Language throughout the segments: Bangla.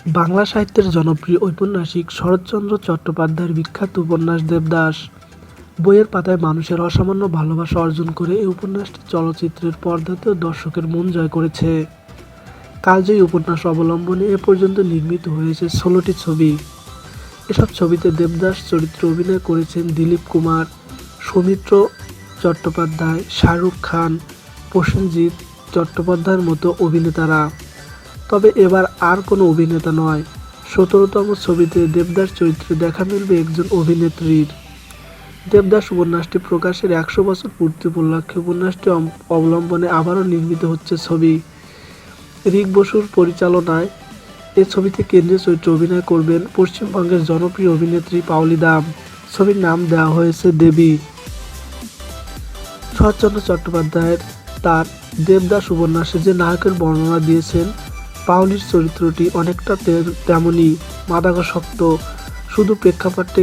বাংলা সাহিত্যের জনপ্রিয় ঔপন্যাসিক শরৎচন্দ্র চট্টোপাধ্যায়ের বিখ্যাত উপন্যাস দেবদাস। বইয়ের পাতায় মানুষের অসামান্য ভালোবাসা অর্জন করে এই উপন্যাসটি চলচ্চিত্রের পর্দাতেও দর্শকের মন জয় করেছে। কালজয়ী উপন্যাস অবলম্বনে এ পর্যন্ত নির্মিত হয়েছে ১৬টি ছবি। এসব ছবিতে দেবদাস চরিত্রে অভিনয় করেছেন দিলীপ কুমার, সৌমিত্র চট্টোপাধ্যায়, শাহরুখ খান, প্রসেনজিৎ চট্টোপাধ্যায়ের মতো অভিনেতারা। তবে এবার আর কোনো অভিনেতা নয়, ১৭তম ছবিতে দেবদাস চরিত্রে দেখা মিলবে একজন অভিনেত্রীর। দেবদাস উপন্যাসটি প্রকাশের ১০০ বছর পূর্তি উপলক্ষে উপন্যাসটি অবলম্বনে আবারও নির্মিত হচ্ছে ছবি। ঋক বসুর পরিচালনায় এ ছবিতে কেন্দ্রীয় চরিত্রে অভিনয় করবেন পশ্চিমবঙ্গের জনপ্রিয় অভিনেত্রী পাওলি দাম। ছবির নাম দেওয়া হয়েছে দেবী। শরৎচন্দ্র চট্টোপাধ্যায়ের তার দেবদাস উপন্যাসে যে নায়কের বর্ণনা দিয়েছেন, পাওলির চরিত্রটি অনেকটা তেমনই মাদকাসক্ত, শুধু প্রেক্ষাপটে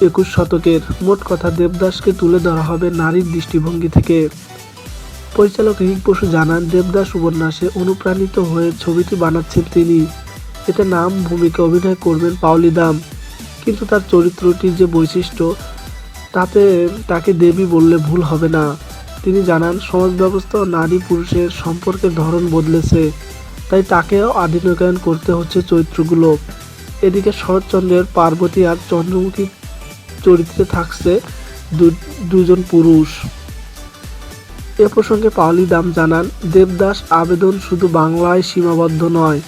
২১ শতকের। মোট কথা, দেবদাসকে তুলে ধরা হবে নারীর দৃষ্টিভঙ্গি থেকে। পরিচালক ঋক বসু জানান, দেবদাস উপন্যাসে অনুপ্রাণিত হয়ে ছবিটি বানাচ্ছেন তিনি। এতে নাম ভূমিকা অভিনয় করবেন পাওলি দাম, কিন্তু তার চরিত্রটির যে বৈশিষ্ট্য, তাতে তাকে দেবী বললে ভুল হবে না। তিনি জানান, সমাজ ব্যবস্থা ও নারী পুরুষের সম্পর্কের ধরন বদলেছে, তাই তাকেও আধুনিকায়ন করতে হচ্ছে চরিত্রগুলো। এদিকে শরৎচন্দ্রের পার্বতী আর চন্দ্রমুখী চরিত্রে থাকছে দুজন পুরুষ। এ প্রসঙ্গে পাওলি দাম জানান, দেবদাস আবেদন শুধু বাংলায় সীমাবদ্ধ নয়।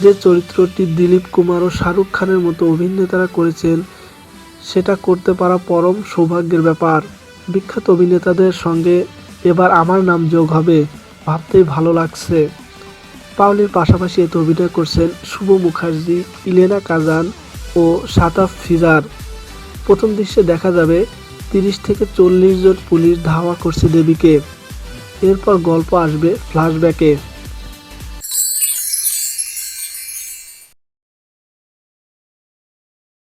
যে চরিত্রটি দিলীপ কুমার ও শাহরুখ খানের মতো অভিনেতারা করেছেন, সেটা করতে পারা পরম সৌভাগ্যের ব্যাপার। বিখ্যাত অভিনেতাদের সঙ্গে এবার আমার নাম যোগ হবে, ভাবতেই ভালো লাগছে। পাওলির পাশাপাশি এতে অভিনয় করছেন শুভ মুখার্জি, ইলেনা কাজান ও শাতাফ ফিজার। প্রথম দৃশ্যে দেখা যাবে ৩০ থেকে ৪০ জন পুলিশ ধাওয়া করছে দেবীকে। এরপর গল্প আসবে ফ্ল্যাশব্যাকে।